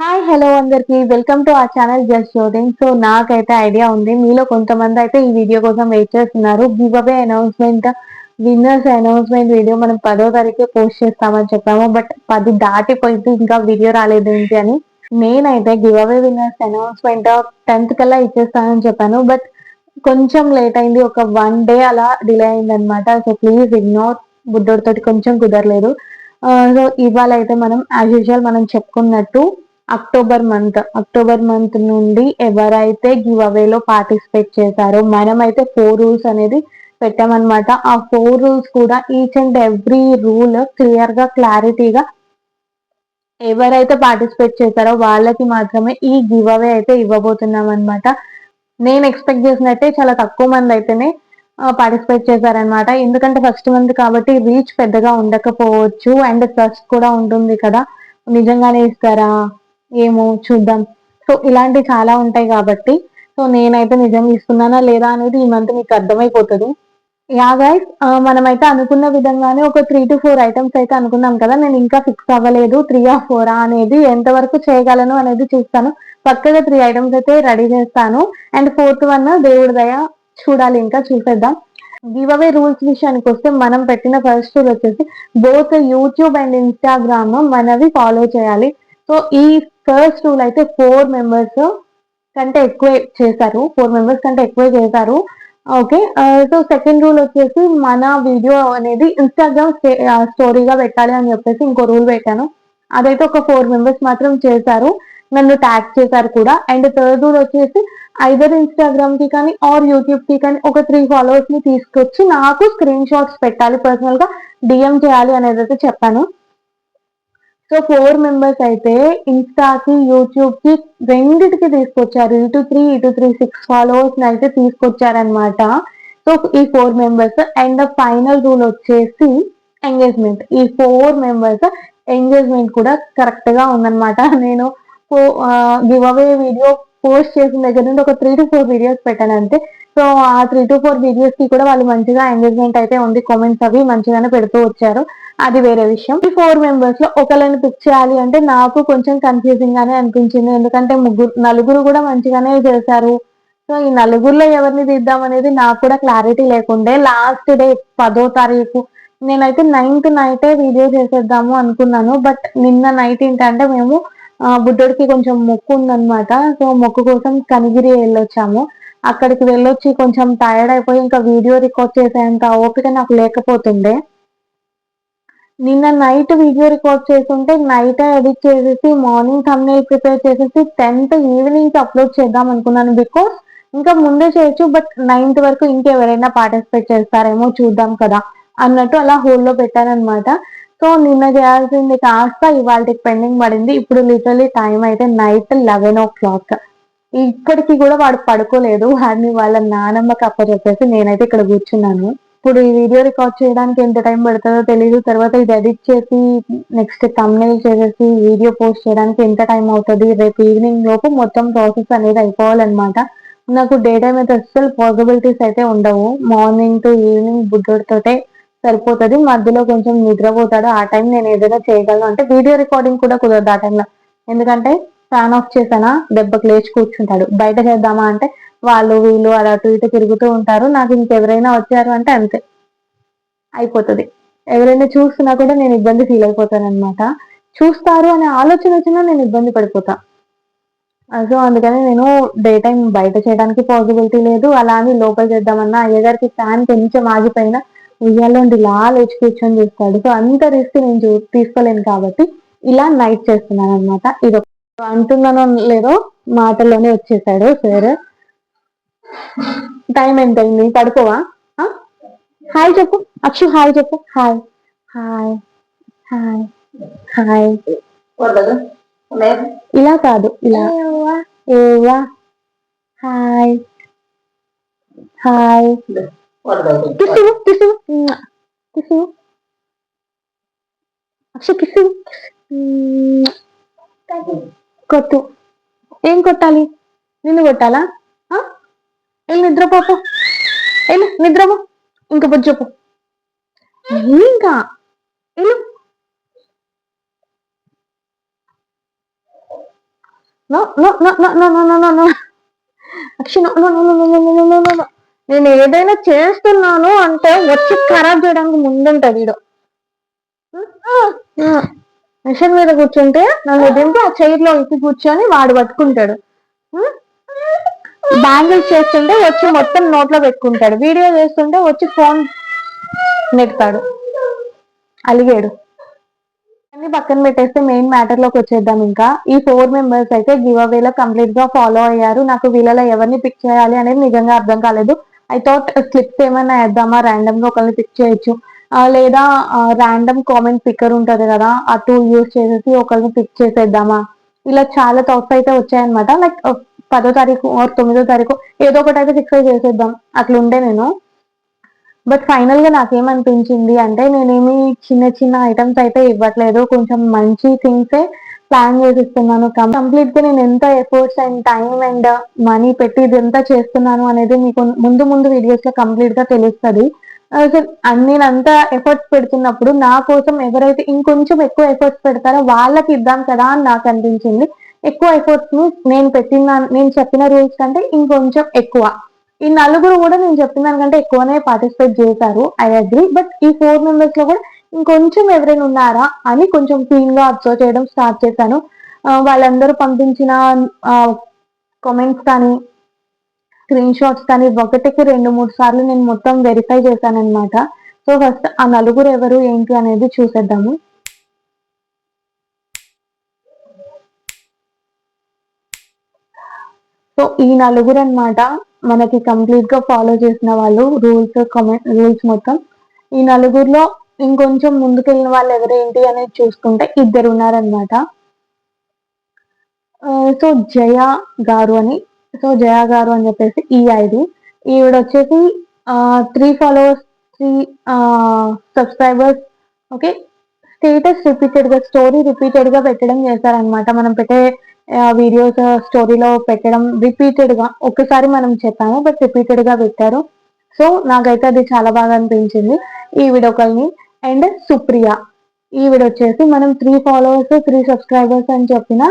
Hi hello అందరికి welcome to our channel just shooting. So నాకైతే idea ఉంది, మీలో కొంతమంది అయితే ఈ వీడియో కోసం వెయిట్ చేస్తున్నారు. Give away announcement, winners announcement video మనం 10వ తారీఖే పోస్ట్ చేస్తామని చెప్పాము. బట్ 10 దాటిపోయింది, ఇంకా వీడియో రాలేదు ఏంటి అని. నేనైతే give away winners announcement 10th కల్లా ఇచ్చేస్తానని చెప్పాను. బట్ కొంచెం లేట్ అయింది, ఒక 1 డే అలా డిలే అయింది అనమాట. సో ప్లీజ్ ఇగ్నోర్, బుడ్డోడితోటి కొంచెం కుదరలేదు. సో ఇవాళ అయితే మనం యాజ్ యూజువల్ మనం చెప్పుకున్నట్టు అక్టోబర్ మంత్ నుండి ఎవరైతే గివ్ అవేలో పార్టిసిపేట్ చేశారో మనమైతే 4 రూల్స్ అనేది పెట్టామన్నమాట. ఆ 4 రూల్స్ కూడా each and every rule clear గా క్లారిటీగా ఎవరైతే పార్టిసిపేట్ చేశారో వాళ్ళకి మాత్రమే ఈ గివ్ అవే అయితే ఇవ్వబోతున్నాం అనమాట. నేను ఎక్స్పెక్ట్ చేసినట్టే చాలా తక్కువ మంది అయితేనే పార్టిసిపేట్ చేశారనమాట. ఎందుకంటే ఫస్ట్ మంత్ కాబట్టి రీచ్ పెద్దగా ఉండకపోవచ్చు, అండ్ ట్రస్ట్ కూడా ఉంటుంది కదా, నిజంగానే ఇస్తారా ఏమో చూద్దాం. సో ఇలాంటివి చాలా ఉంటాయి కాబట్టి సో నేనైతే నిజంగా ఇస్తున్నానా లేదా అనేది ఈ మంత్ మీకు అర్థమైపోతుంది. యా గైస్, మనమైతే అనుకున్న విధంగానే ఒక 3 to 4 ఐటమ్స్ అయితే అనుకున్నాం కదా. నేను ఇంకా ఫిక్స్ అవ్వలేదు 3 or 4 అనేది, ఎంతవరకు చేయగలను అనేది చూస్తాను. పక్కగా 3 ఐటమ్స్ అయితే రెడీ చేస్తాను. అండ్ 4th వన్ దేవుడి దయ, చూడాలి, ఇంకా చూసేద్దాం. గివ్ అవే రూల్స్ విషయానికి వస్తే మనం పెట్టిన ఫస్ట్ రూల్ వచ్చేసి బోత్ యూట్యూబ్ అండ్ ఇన్స్టాగ్రామ్ మనవి ఫాలో చేయాలి. సో ఈ ఫస్ట్ రూల్ అయితే 4 మెంబర్స్ కంటే ఎక్కువే చేశారు, 4 మెంబర్స్ కంటే ఎక్కువే చేశారు. ఓకే. సో సెకండ్ రూల్ వచ్చేసి మన వీడియో అనేది ఇన్స్టాగ్రామ్ స్టోరీగా పెట్టాలి అని చెప్పేసి ఇంకో రూల్ పెట్టాను. అదైతే ఒక 4 మెంబర్స్ మాత్రం చేశారు, నన్ను ట్యాగ్ చేశారు కూడా. అండ్ థర్డ్ రూల్ వచ్చేసి ఐదర్ ఇన్స్టాగ్రామ్ కి కానీ ఆర్ యూట్యూబ్ కి కానీ ఒక 3 ఫాలోవర్స్ ని తీసుకొచ్చి నాకు స్క్రీన్ షాట్స్ పెట్టాలి, పర్సనల్ గా డిఎం చేయాలి అనేది అయితే చెప్పాను. సో 4 మెంబర్స్ అయితే ఇన్స్టాకి యూట్యూబ్ కి రెండిటికి తీసుకొచ్చారు, ఇటు త్రీ 6 ఫాలోవర్స్ అయితే తీసుకొచ్చారనమాట. సో ఈ 4 మెంబర్స్. అండ్ ఫైనల్ రూల్ వచ్చేసి ఎంగేజ్మెంట్. ఈ 4 మెంబర్స్ ఎంగేజ్మెంట్ కూడా కరెక్ట్ గా ఉందన్నమాట. నేను గివ్ అవే వీడియో పోస్ట్ చేసిన దగ్గర నుండి ఒక 3 to 4 వీడియోస్ పెట్టాను అంతే. సో ఆ 3 to 4 వీడియోస్ కి కూడా వాళ్ళు మంచిగా ఎంగేజ్మెంట్ అయితే ఉంది, కామెంట్స్ అవి మంచిగానే పెడుతూ వచ్చారు, అది వేరే విషయం. ఈ 4 మెంబర్స్ లో ఒకళ్ళని పిక్ చేయాలి అంటే నాకు కొంచెం కన్ఫ్యూజింగ్ గానే అనిపించింది, ఎందుకంటే నలుగురు కూడా మంచిగానే చేశారు. సో ఈ నలుగురిలో ఎవరిని తీద్దాం అనేది నాకు కూడా క్లారిటీ లేకుండే. లాస్ట్ డే 10వ తారీఖు నేనైతే 9th నైటే వీడియో చేసేద్దాము అనుకున్నాను. బట్ నిన్న నైట్ ఏంటంటే మేము బుడ్డోడికి కొంచెం మొక్కు ఉందన్నమాట. సో మొక్కు కోసం కనిగిరి వెళ్ళొచ్చాము. అక్కడికి వెళ్ళొచ్చి కొంచెం టైర్డ్ అయిపోయి ఇంకా వీడియో రికార్డ్ చేసేంత ఓపిక నాకు లేకపోతుండే. నిన్న నైట్ వీడియో రికార్డ్ చేస్తుంటే నైట్ ఎడిట్ చేసేసి మార్నింగ్ థంబ్నెయిల్ ప్రిపేర్ చేసేసి 10th ఈవినింగ్ అప్లోడ్ చేద్దాం అనుకున్నాను. బికాస్ ఇంకా ముందే చేయొచ్చు, బట్ 9th వరకు ఇంకెవరైనా పార్టిసిపేట్ చేస్తారేమో చూద్దాం కదా అన్నట్టు అలా హోల్డ్ లో పెట్టానన్నమాట. సో నిన్న చేయాల్సింది కాస్త ఇవాళకి పెండింగ్ పడింది. ఇప్పుడు లిటరలీ టైం అయితే నైట్ 11 o'clock. ఇప్పటికి కూడా వాడు పడుకోలేదు, వాడిని వాళ్ళ నానమ్మకి అప్పచెప్పేసి నేనైతే ఇక్కడ కూర్చున్నాను. ఇప్పుడు ఈ వీడియో రికార్డ్ చేయడానికి ఎంత టైం పడుతుందో తెలియదు, తర్వాత ఇది ఎడిట్ చేసి నెక్స్ట్ థంబ్నెయిల్ చేసేసి వీడియో పోస్ట్ చేయడానికి ఎంత టైం అవుతుంది. రేపు ఈవినింగ్ లోపు మొత్తం ప్రాసెస్ అనేది అయిపోవాలన్నమాట. నాకు డే టైం అయితే అస్సలు పాసిబిలిటీస్ అయితే ఉండవు. మార్నింగ్ టు ఈవినింగ్ బుడ్డోడితోటే సరిపోతుంది, మధ్యలో కొంచెం నిద్రపోతాడు, ఆ టైం నేను ఏదైనా చేయగలను. అంటే వీడియో రికార్డింగ్ కూడా కుదరదు ఆ టైంలో, ఎందుకంటే ఫ్యాన్ ఆఫ్ చేసానా దెబ్బకి లేచి కూర్చుంటాడు. బయట చేద్దామా అంటే వాళ్ళు వీళ్ళు అలా అటు ఇటు తిరుగుతూ ఉంటారు. నాకు ఇంకెవరైనా వచ్చారు అంటే అంతే అయిపోతుంది. ఎవరైనా చూస్తున్నా కూడా నేను ఇబ్బంది ఫీల్ అయిపోతాను అనమాట. చూస్తారు అనే ఆలోచన వచ్చినా నేను ఇబ్బంది పడిపోతా. సో అందుకని నేను డే టైం బయట చేయడానికి పాసిబిలిటీ లేదు, అలా అని లోపల చేద్దామన్నా అయ్యగారికి ఫ్యాన్ కొంచెం ఆగిపోయినా ఉయ్యాలోండి ఇలా లేచి కూర్చొని చూస్తాడు. సో అంత రిస్క్ నేను తీసుకోలేను కాబట్టి ఇలా నైట్ చేస్తున్నాను అనమాట. ఇది అంటున్నానో లేదో మాటల్లోనే వచ్చేసాడు సార్. టైం ఎంత అయింది, పడుకోవా? హాయ్ చెప్పు అక్షు, హాయ్ చెప్పు. Hi hi hi hi. ఇలా కాదు, ఇలా. ఏవా హాయ్ హాయ్. కిసు కిసు కిసు అక్షు కిసు. కొట్టు. ఏం కొట్టాలి? నిన్ను కొట్టాలా? వెళ్ళి నిద్రపోపో, వెళ్ళి నిద్రపో. ఇంకా బుజ్జి చెప్పు, ఇంకా వెళ్ళు. No no no no no no no no Akshay no no no no no no no no no. నేను ఏదైనా చేస్తున్నాను అంటే వచ్చి ఖరాబ్ చేయడానికి ముందుంటది వీడు. మిషన్ మీద కూర్చుంటే నన్ను దింపి ఆ చైర్ లో ఎక్కి కూర్చొని వాడు పట్టుకుంటాడు. బ్యాంగిల్స్ చేస్తుంటే వచ్చి మొత్తం నోట్లో పెట్టుకుంటాడు. వీడియో చేస్తుంటే వచ్చి ఫోన్ నెడతాడు. అలిగాడు. అన్ని పక్కన పెట్టేస్తే మెయిన్ మ్యాటర్ లోకి వచ్చేద్దాం. ఇంకా ఈ 4 మెంబర్స్ అయితే గివ్ అవేలో కంప్లీట్ గా ఫాలో అయ్యారు. నాకు వీళ్ళలో ఎవరిని పిక్ చేయాలి అనేది నిజంగా అర్థం కాలేదు. ఐ థాట్ స్లిప్స్ ఏమైనా వేద్దామా, ర్యాండమ్ గా ఒకరిని పిక్ చేయొచ్చు, లేదా ర్యాండమ్ కామెంట్ పిక్కర్ ఉంటది కదా, ఆ టూల్ యూజ్ చేసేసి ఒకరిని పిక్ చేసేద్దామా, ఇలా చాలా థాట్స్ అయితే వచ్చాయన్నమాట. లైక్ 10వ తారీఖు ఆర్ 9వ తారీఖు ఏదో ఒకటి అయితే ఫిక్స్ అయి చేసేద్దాం అట్లుండే నేను. బట్ ఫైనల్ గా నాకేమనిపించింది అంటే నేనేమి చిన్న చిన్న ఐటమ్స్ అయితే ఇవ్వట్లేదు, కొంచెం మంచి థింగ్సే ప్లాన్ చేసిస్తున్నాను. కంప్లీట్ గా నేను ఎంత efforts and time and money పెట్టి ఇదంతా చేస్తున్నాను అనేది మీకు ముందు ముందు వీడియోస్ లో కంప్లీట్ గా తెలుస్తుంది. నేను అంత ఎఫర్ట్స్ పెడుతున్నప్పుడు నా కోసం ఎవరైతే ఇంకొంచెం ఎక్కువ ఎఫర్ట్స్ పెడతారో వాళ్ళకి ఇద్దాం కదా అని నాకు అనిపించింది. ఎక్కువ ఎఫర్ట్స్ ని నేను చెప్పిన రూల్స్ కంటే ఇంకొంచెం ఎక్కువ, ఈ నలుగురు కూడా నేను చెప్పిన దానికంటే ఎక్కువనే పార్టిసిపేట్ చేశారు. I agree. బట్ ఈ 4 మెంబర్స్ లో కూడా ఇంకొంచెం ఎవరైనా ఉన్నారా అని కొంచెం క్లీన్ గా అబ్జర్వ్ చేయడం స్టార్ట్ చేశాను. వాళ్ళందరూ పంపించిన కామెంట్స్ కానీ స్క్రీన్ షాట్స్ కానీ ఒకటికి 2-3 సార్లు నేను మొత్తం వెరిఫై చేశాను అనమాట. సో ఫస్ట్ ఆ నలుగురు ఎవరు ఏంటి అనేది చూసేద్దాము. సో ఈ నలుగురు అన్నమాట మనకి కంప్లీట్ గా ఫాలో చేసిన వాళ్ళు రూల్స్ మొత్తం. ఈ నలుగురిలో ఇంకొంచెం ముందుకెళ్ళిన వాళ్ళు ఎవరేంటి అనేది చూసుకుంటే 2 ఉన్నారనమాట. సో జయ గారు అని చెప్పేసి ఈ ఐడి. ఈవిడ వచ్చేసి 3 followers, 3 subscribers. Okay, status repeated గా, స్టోరీ రిపీటెడ్ గా పెట్టడం చేశారనమాట. మనం పెట్టే వీడియోస్ స్టోరీలో పెట్టడం రిపీటెడ్ గా, ఒకసారి మనం చెప్పాము బట్ రిపీటెడ్ గా పెట్టారు. సో నాకైతే అది చాలా బాగా అనిపించింది. ఈవిడ ఒకరిని. అండ్ సుప్రియ, ఈవిడ వచ్చేసి మనం 3 ఫాలోవర్స్ 3 సబ్స్క్రైబర్స్ అని చెప్పిన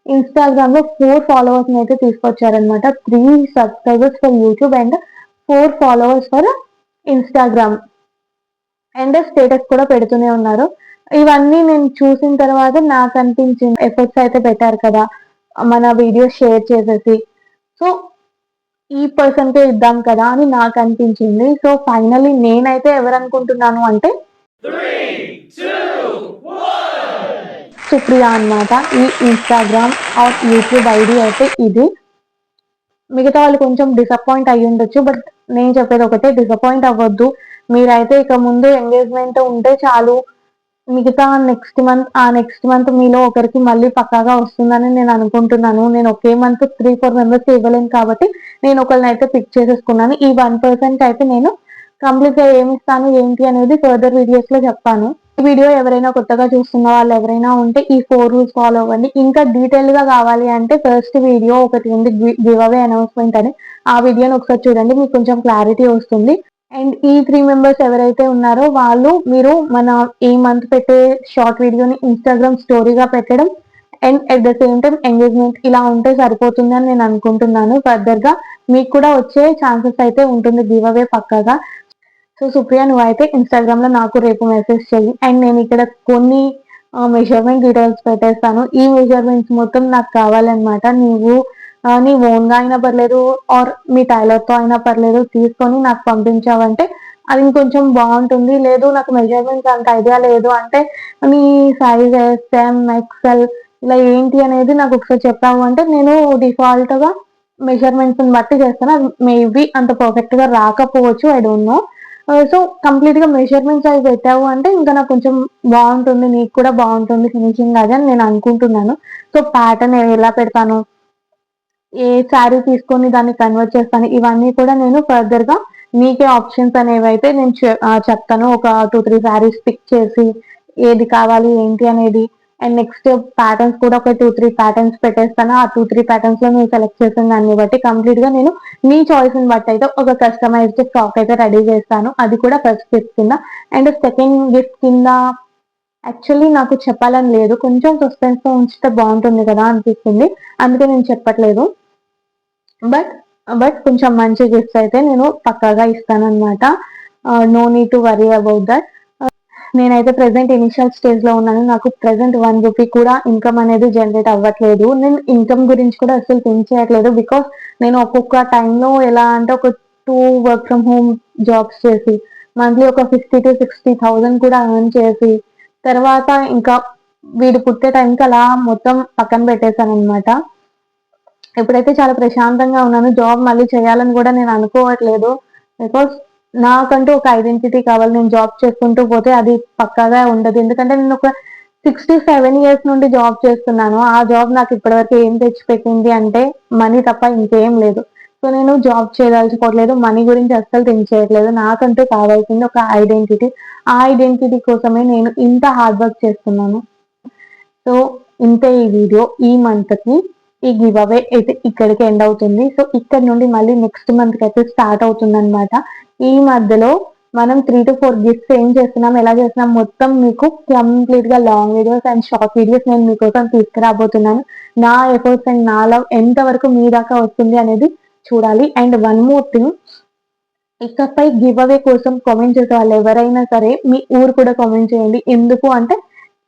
ఇన్స్టాగ్రామ్ లో 4 ఫాలోవర్స్ అయితే తీసుకొచ్చారనమాట. 3 subscribers for YouTube and 4 followers for Instagram. And status కూడా పెడుతూనే ఉన్నారు. ఇవన్నీ నేను చూసిన తర్వాత నాకు అనిపించింది ఎఫర్ట్స్ అయితే పెట్టారు కదా మన వీడియో షేర్ చేసేసి, సో ఈ పర్సన్ కే ఇద్దాం కదా అని నాకు అనిపించింది. సో ఫైనల్లీ నేనైతే ఎవరనుకుంటున్నాను అంటే సుప్రియ అన్నమాట. ఈ ఇన్స్టాగ్రామ్ ఆర్ యూట్యూబ్ ఐడి అయితే ఇది. మిగతా వాళ్ళు కొంచెం డిసప్పాయింట్ అయ్యి ఉండొచ్చు, బట్ నేను చెప్పేది ఒకటే, డిసప్పాయింట్ అవ్వద్దు. మీరైతే ఇక ముందు ఎంగేజ్మెంట్ ఉంటే చాలు, మిగతా నెక్స్ట్ మంత్ మీలో ఒకరికి మళ్ళీ పక్కాగా వస్తుందని నేను అనుకుంటున్నాను. నేను ఒకే మంత్ 3-4 మెంబర్స్ ఇవ్వలేను కాబట్టి నేను ఒకరిని అయితే పిక్ చేసేసుకున్నాను. ఈ 1% కి అయితే నేను కంప్లీట్ గా ఏమి ఇస్తాను ఏంటి అనేది ఫర్దర్ వీడియోస్ లో చెప్తాను. ఈ వీడియో ఎవరైనా కొత్తగా చూస్తున్న వాళ్ళు ఎవరైనా ఉంటే ఈ 4 రూల్స్ ఫాలో అవ్వండి. ఇంకా డీటెయిల్ గా కావాలి అంటే ఫస్ట్ వీడియో ఒకటి ఉంది, గివ్ అవే అనౌన్స్మెంట్ అని. ఆ వీడియోని ఒకసారి చూడండి, మీకు కొంచెం క్లారిటీ వస్తుంది. అండ్ ఈ 3 మెంబర్స్ ఎవరైతే ఉన్నారో వాళ్ళు మీరు మన ఈ మంత్ పెట్టే షార్ట్ వీడియోని ఇన్స్టాగ్రామ్ స్టోరీగా పెట్టడం and at the same time engagement ఇలా ఉంటే సరిపోతుంది అని నేను అనుకుంటున్నాను. ఫర్దర్ గా మీకు కూడా వచ్చే ఛాన్సెస్ అయితే ఉంటుంది గివ్ అవే పక్కాగా. సో సుప్రియ, నువ్వైతే ఇన్స్టాగ్రామ్ లో నాకు రేపు మెసేజ్ చెయ్యి. అండ్ నేను ఇక్కడ కొన్ని మెజర్మెంట్ డీటెయిల్స్ పెట్టేస్తాను. ఈ మెజర్మెంట్స్ మొత్తం నాకు కావాలన్నమాట. నీ ఓన్ గా అయినా పర్లేదు ఆర్ మీ టైలర్ తో అయినా పర్లేదు, తీసుకొని నాకు పంపించావంటే అది ఇంకొంచెం బాగుంటుంది. లేదు నాకు మెజర్మెంట్స్ అంత ఐడియా లేదు అంటే నీ సైజ్ ఎస్ఎం ఎక్సెల్ ఇలా ఏంటి అనేది నాకు ఒకసారి చెప్పావు అంటే నేను డిఫాల్ట్ గా మెజర్మెంట్స్ బట్టి చేస్తాను. అది మేబీ అంత పర్ఫెక్ట్ గా రాకపోవచ్చు, I don't know. So complete గా మెజర్మెంట్స్ అవి పెట్టావు అంటే ఇంకా నాకు కొంచెం బాగుంటుంది, నీకు కూడా బాగుంటుంది ఫినిషింగ్ అది అని నేను అనుకుంటున్నాను. సో ప్యాటర్న్ ఎలా పెడతాను, ఏ శారీ తీసుకొని దాన్ని కన్వర్ట్ చేస్తాను, ఇవన్నీ కూడా నేను ఫర్దర్ గా మీకే ఆప్షన్స్ అనేవి అయితే నేను చెప్తాను. ఒక 2-3 శారీస్ పిక్ చేసి ఏది కావాలి ఏంటి అనేది. అండ్ నెక్స్ట్ ప్యాటర్న్స్ కూడా ఒక 2-3 ప్యాటర్న్స్ పెట్టేస్తాను. ఆ 2-3 ప్యాటర్న్స్ లో మీరు సెలెక్ట్ చేసిన దాన్ని బట్టి కంప్లీట్ గా నేను మీ చాయిస్ ని బట్టి అయితే ఒక కస్టమైజ్డ్ ఫ్రాక్ అయితే రెడీ చేస్తాను. అది కూడా ఫస్ట్ గిఫ్ట్ కింద. అండ్ సెకండ్ గిఫ్ట్ కింద యాక్చువల్లీ నాకు చెప్పాలని లేదు. కొంచెం సస్పెన్స్‌తో ఉంచితే బావుంటుంది కదా అనిపిస్తుంది. అందుకే నేను చెప్పట్లేదు. బట్, బట్ కొంచెం మంచి గిఫ్ట్స్ అయితే నేను పక్కాగా ఇస్తాననమాట. No need to worry about that. నేనైతే ప్రెజెంట్ ఇనిషియల్ స్టేజ్‌లో ఉన్నాను. నాకు ప్రెజెంట్ 1 రూపీ కూడా ఇన్‌కమ్ అనేది జనరేట్ అవ్వట్లేదు. నేను ఇన్‌కమ్ గురించి కూడా అస్సలు థింక్ చేయట్లేదు. బికాస్ నేను ఒక్కొక్క టైంలో ఎలా అంటే ఒక 2 వర్క్ ఫ్రమ్ హోమ్ జాబ్స్ చేసి, మంత్లీ ఒక 50,000-60,000 కూడా ఎర్న్ చేసి, తర్వాత ఇంకా వీడు పుట్టే టైంకి అలా మొత్తం పక్కన పెట్టేసాననమాట. ఇప్పుడైతే చాలా ప్రశాంతంగా ఉన్నాను. జాబ్ మళ్ళీ చేయాలని గూడా నేను అనుకోవట్లేదు. బికాస్ నాకంటూ ఒక ఐడెంటిటీ కావాలి. నేను జాబ్ చేసుకుంటూ పోతే అది పక్కాగా ఉండదు. ఎందుకంటే నేనొక 67 ఇయర్స్ నుండి జాబ్ చేస్తున్నాను. ఆ జాబ్ నాకు ఇప్పటివరకు ఏం తెచ్చిపెట్టింది అంటే మనీ తప్ప ఇంకేం లేదు. సో, నేను జాబ్ చేయదలుచుకోవట్లేదు. మనీ గురించి అస్సలు థింక్ చేయట్లేదు. నాకంటూ కావాల్సింది ఒక ఐడెంటిటీ. ఆ ఐడెంటిటీ కోసమే నేను ఇంత హార్డ్ వర్క్ చేస్తున్నాను. సో, ఇంతే ఈ వీడియో. ఈ మంత్‌కి ఈ గివ్ అవే అయితే ఇక్కడికి ఎండ్ అవుతుంది. సో, ఇక్కడి నుండి మళ్ళీ నెక్స్ట్ మంత్‌కయితే స్టార్ట్ అవుతుందనమాట. ఈ మధ్యలో మనం 3-4 గిఫ్ట్స్ ఏం చేస్తున్నాం, ఎలా చేస్తున్నాం మొత్తం మీకు కంప్లీట్‌గా long videos and short videos నేను మీకోసం తీసుకురాబోతున్నాను. నా ఎఫర్ట్స్ అండ్ నా లవ్ ఎంత వరకు మీ దాకా వస్తుంది అనేది చూడాలి. అండ్ వన్ మోర్ థింగ్, ఇకపై గివ్ అవే కోసం కామెంట్ చేసే వాళ్ళు ఎవరైనా సరే మీ ఊరు కూడా కామెంట్ చేయండి. ఎందుకు అంటే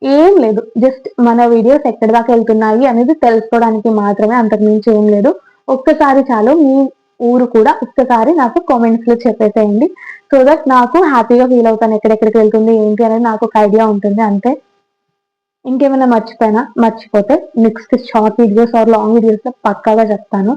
ఏం లేదు. జస్ట్ మన వీడియోస్ ఎక్కడి దాకా ఎళ్తున్నాయి అనేది తెలుసుకోవడానికి మాత్రమే. అంతకు మించి ఏం లేదు. ఒక్కసారి చాలు. మీ ఊరు కూడా ఒక్కసారి నాకు కామెంట్స్‌లో చెప్పేసేయండి. సో దట్ నాకు హ్యాపీగా ఫీల్ అవుతాను. ఎక్కడెక్కడికి వెళ్తుంది, ఏంటి అనేది నాకు ఒక ఐడియా ఉంటుంది అంతే. ఇంకేమైనా మర్చిపోయినా మర్చిపోతే next short videos or long వీడియోస్‌లో పక్కాగా చెప్తాను.